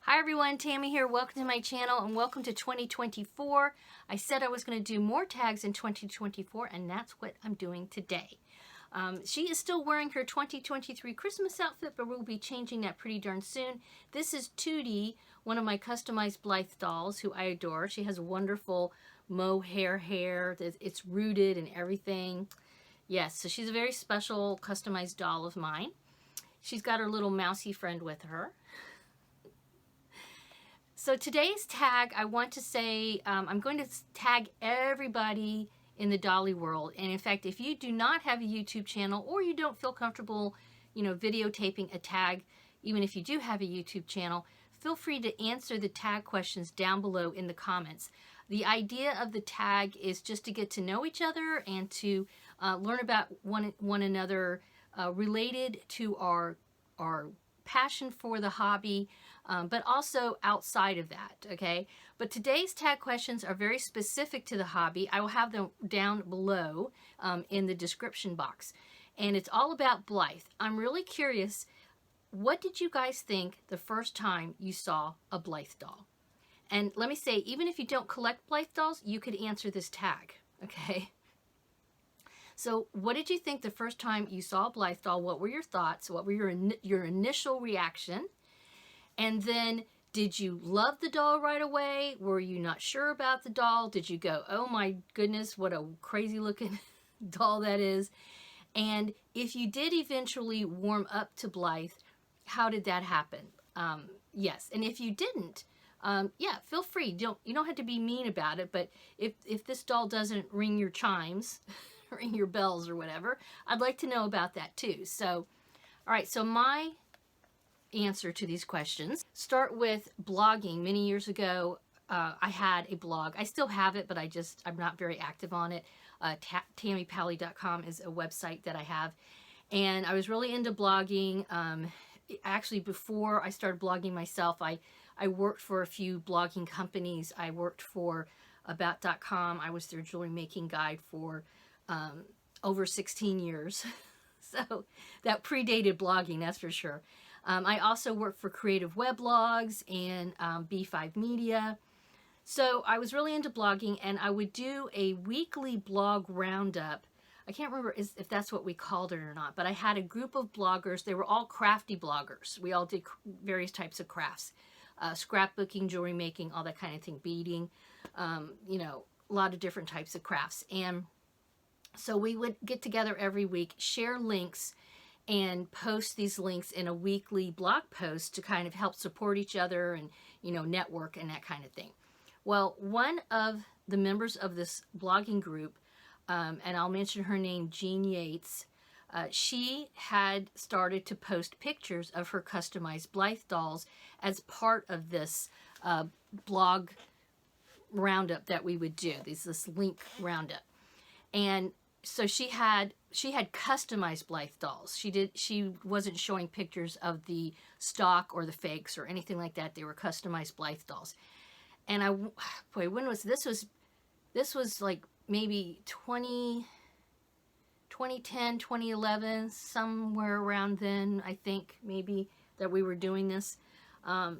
Hi everyone, Tammy here. Welcome to my channel and welcome to 2024. I said I was going to do more tags in 2024 and that's what I'm doing today. She is still wearing her 2023 Christmas outfit, but we'll be changing that pretty darn soon. This is Tootie, one of my customized Blythe dolls who I adore. She has wonderful mohair hair. It's rooted and everything. Yes, so she's a very special customized doll of mine. She's got her little mousy friend with her. So today's tag, I want to say, I'm going to tag everybody in the dolly world. And in fact, if you do not have a YouTube channel or you don't feel comfortable, videotaping a tag, even if you do have a YouTube channel, feel free to answer the tag questions down below in the comments. The idea of the tag is just to get to know each other and to learn about one another related to our passion for the hobby, but also outside of that, okay? But today's tag questions are very specific to the hobby. I will have them down below in the description box. And it's all about Blythe. I'm really curious, what did you guys think the first time you saw a Blythe doll? And let me say, even if you don't collect Blythe dolls, you could answer this tag, okay? So what did you think the first time you saw a Blythe doll? What were your thoughts? What were your initial reaction? And then did you love the doll right away? Were you not sure about the doll? Did you go, oh my goodness, what a crazy looking doll that is? And if you did eventually warm up to Blythe, how did that happen? Yes, and if you didn't, yeah, feel free. You don't have to be mean about it, but if this doll doesn't ring your chimes, ring your bells or whatever, I'd like to know about that too. So, all right, so my answer to these questions start with blogging. Many years ago, I had a blog. I still have it, but I'm not very active on it. TammyPally.com is a website that I have, and I was really into blogging. Actually, before I started blogging myself, I worked for a few blogging companies. I worked for About.com. I was their jewelry making guide for over 16 years. So that predated blogging, that's for sure. I also worked for Creative Weblogs and B5 Media. So I was really into blogging, and I would do a weekly blog roundup. I can't remember if that's what we called it or not, but I had a group of bloggers. They were all crafty bloggers. We all did various types of crafts. Scrapbooking, jewelry making, all that kind of thing, beading, a lot of different types of crafts. And so we would get together every week, share links, and post these links in a weekly blog post to kind of help support each other and, network and that kind of thing. Well, one of the members of this blogging group, and I'll mention her name, Jean Yates, she had started to post pictures of her customized Blythe dolls as part of this blog roundup that we would do, this link roundup. And so she had customized Blythe dolls. She wasn't showing pictures of the stock or the fakes or anything like that. They were customized Blythe dolls. And when was this? This was like maybe 2010, 2011, somewhere around then, I think, maybe, that we were doing this. I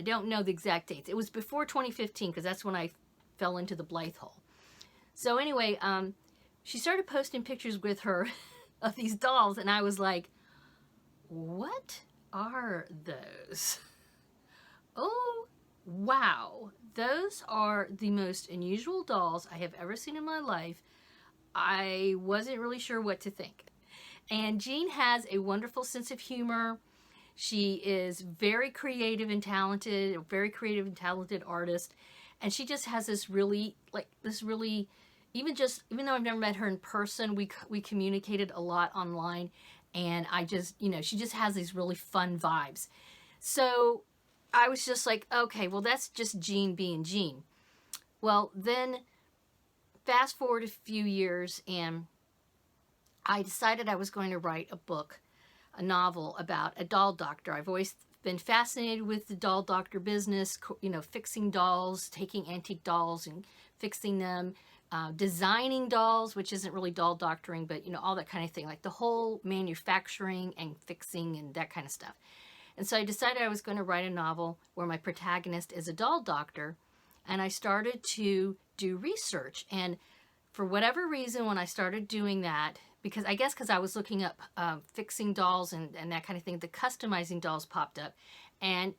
don't know the exact dates. It was before 2015, because that's when I fell into the Blythe hole. So anyway, she started posting pictures with her of these dolls, and I was like, what are those? Oh, wow. Those are the most unusual dolls I have ever seen in my life. I wasn't really sure what to think. And Jean has a wonderful sense of humor. She is very creative and talented, a very creative and talented artist. And she just has this really, even though I've never met her in person, we communicated a lot online. And she just has these really fun vibes. So I was just like, okay, well, that's just Jean being Jean. Well, then fast forward a few years, and I decided I was going to write a book, a novel about a doll doctor. I've always been fascinated with the doll doctor business, fixing dolls, taking antique dolls and fixing them, designing dolls, which isn't really doll doctoring, but all that kind of thing, like the whole manufacturing and fixing and that kind of stuff. And so I decided I was going to write a novel where my protagonist is a doll doctor. And I started to do research. And for whatever reason, when I started doing that, because I guess because I was looking up fixing dolls and that kind of thing, the customizing dolls popped up. And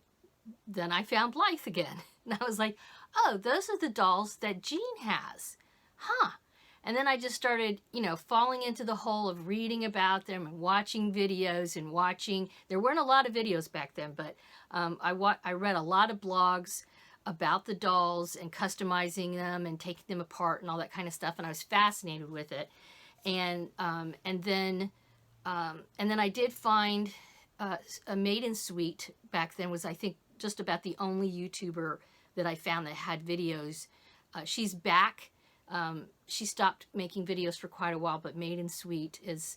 then I found Blythe again. And I was like, oh, those are the dolls that Jean has. Huh. And then I just started, you know, falling into the hole of reading about them and watching videos and watching. There weren't a lot of videos back then, but I read a lot of blogs about the dolls and customizing them and taking them apart and all that kind of stuff. And I was fascinated with it. And then I did find a Maiden Suite back then was, I think, just about the only YouTuber that I found that had videos. She's back. She stopped making videos for quite a while, but Maiden Suite is,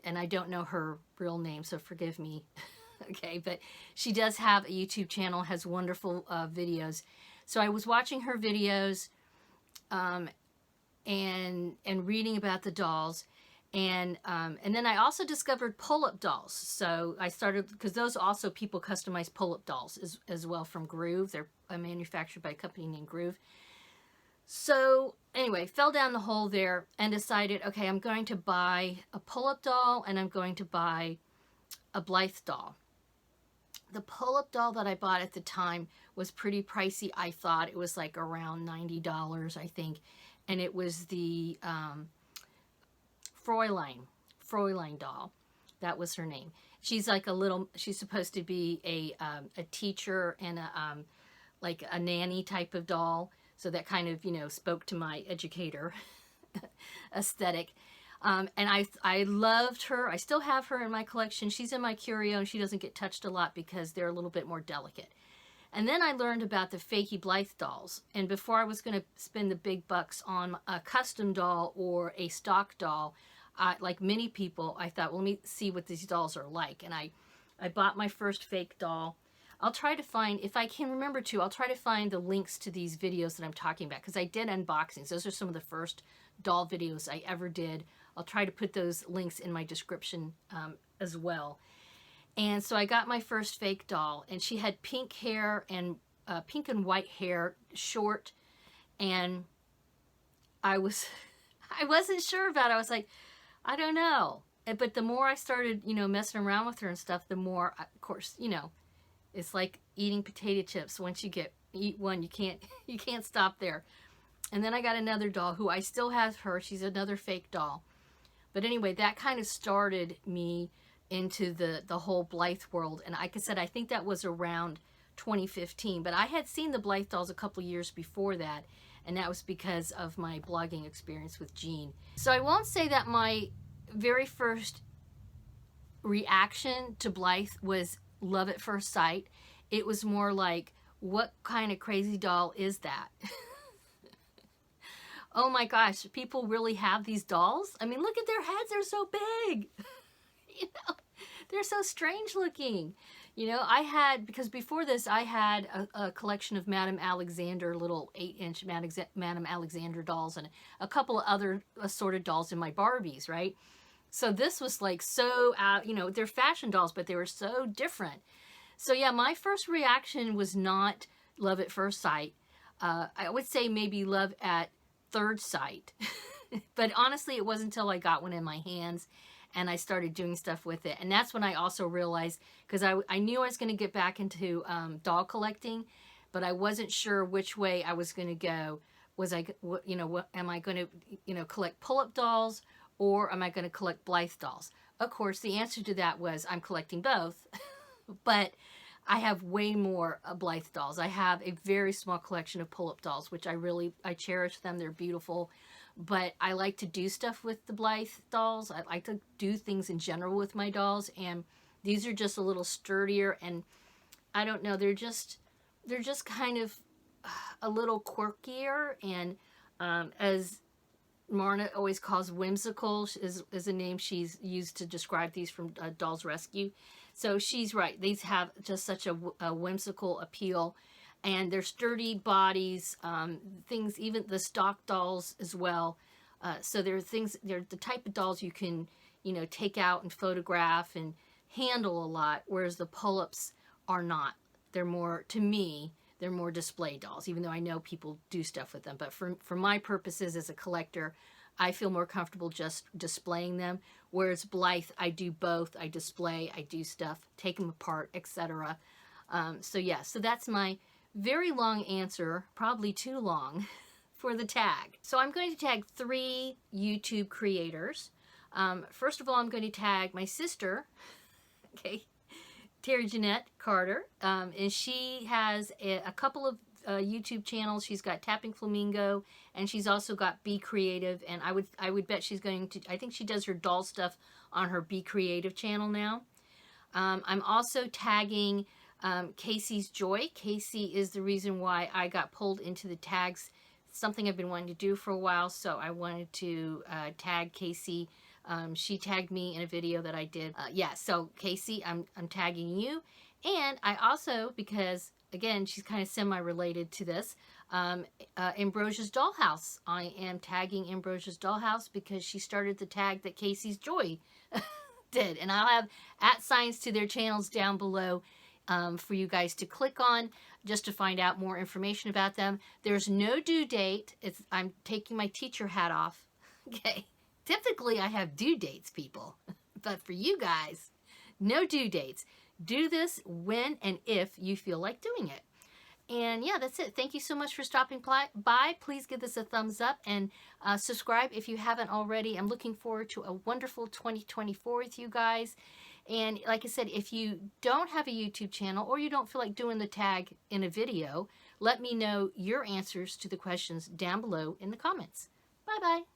and I don't know her real name, so forgive me. Okay, but she does have a YouTube channel, has wonderful videos. So I was watching her videos and reading about the dolls. And then I also discovered pull-up dolls. So I started, because those also people customize pull-up dolls as well from Groove. They're manufactured by a company named Groove. So anyway, fell down the hole there and decided, okay, I'm going to buy a pull-up doll and I'm going to buy a Blythe doll. The pull-up doll that I bought at the time was pretty pricey. I thought it was like around $90, I think. And it was the Fräulein doll. That was her name. She's like a little, she's supposed to be a teacher and like a nanny type of doll. So that kind of, you know, spoke to my educator aesthetic. And I loved her. I still have her in my collection. She's in my curio and she doesn't get touched a lot because they're a little bit more delicate. And then I learned about the fakey Blythe dolls. And before I was going to spend the big bucks on a custom doll or a stock doll, like many people, I thought, well, let me see what these dolls are like. And I bought my first fake doll. I'll try to find, if I can remember to, I'll try to find the links to these videos that I'm talking about, because I did unboxings. Those are some of the first doll videos I ever did. I'll try to put those links in my description as well. And so I got my first fake doll, and she had pink hair and pink and white hair, short, and I wasn't sure about it. I was like, I don't know. But the more I started, you know, messing around with her and stuff, the more, of course, you know, it's like eating potato chips. Once you eat one, you can't stop there. And then I got another doll who I still have her. She's another fake doll. But anyway, that kind of started me into the whole Blythe world. And like I said, I think that was around 2015. But I had seen the Blythe dolls a couple years before that. And that was because of my blogging experience with Jean. So I won't say that my very first reaction to Blythe was love at first sight. It was more like, what kind of crazy doll is that? Oh my gosh, people really have these dolls? I mean, look at their heads, they're so big. You know, they're so strange looking. You know, I had, because before this, I had a collection of Madame Alexander, little 8-inch Madame Alexander dolls, and a couple of other assorted dolls in my Barbies, right? So this was like so out, you know, they're fashion dolls, but they were so different. So yeah, my first reaction was not love at first sight. I would say maybe love at third sight. But honestly, it wasn't until I got one in my hands and I started doing stuff with it. And that's when I also realized, because I knew I was going to get back into doll collecting, but I wasn't sure which way I was going to go. Was I, you know, what am I going to, you know, collect pull-up dolls, or am I going to collect Blythe dolls? Of course, the answer to that was I'm collecting both, but I have way more Blythe dolls. I have a very small collection of pull-up dolls, which I cherish them. They're beautiful. But I like to do stuff with the Blythe dolls. I like to do things in general with my dolls, and these are just a little sturdier, and I don't know, they're just kind of a little quirkier, and as Marna always calls whimsical is a name she's used to describe these from Dolls Rescue. So she's right. These have just such a whimsical appeal. And they're sturdy bodies, things, even the stock dolls as well. So they're the type of dolls you can, you know, take out and photograph and handle a lot, whereas the pull-ups are not. They're more, to me, they're more display dolls, even though I know people do stuff with them. But for my purposes as a collector, I feel more comfortable just displaying them. Whereas Blythe, I do both. I display, I do stuff, take them apart, etc. So yeah, so that's my very long answer, probably too long, for the tag. So I'm going to tag 3 YouTube creators. First of all, I'm going to tag my sister, okay, Terry Jeanette Carter, and she has a couple of YouTube channels. She's got Tapping Flamingo, and she's also got Be Creative, and I would bet she's going to, I think she does her doll stuff on her Be Creative channel now. I'm also tagging Casey's Joy. Casey is the reason why I got pulled into the tags. Something I've been wanting to do for a while, so I wanted to tag Casey. She tagged me in a video that I did. Yeah, so Casey, I'm tagging you. And I also, because again, she's kind of semi-related to this, Ambrosia's Dollhouse. I am tagging Ambrosia's Dollhouse because she started the tag that Casey's Joy did. And I'll have @ to their channels down below for you guys to click on just to find out more information about them. There's no due date. I'm taking my teacher hat off. Okay. Typically, I have due dates, people. But for you guys, no due dates. Do this when and if you feel like doing it. And yeah, that's it. Thank you so much for stopping by. Please give this a thumbs up and subscribe if you haven't already. I'm looking forward to a wonderful 2024 with you guys. And like I said, if you don't have a YouTube channel or you don't feel like doing the tag in a video, let me know your answers to the questions down below in the comments. Bye-bye.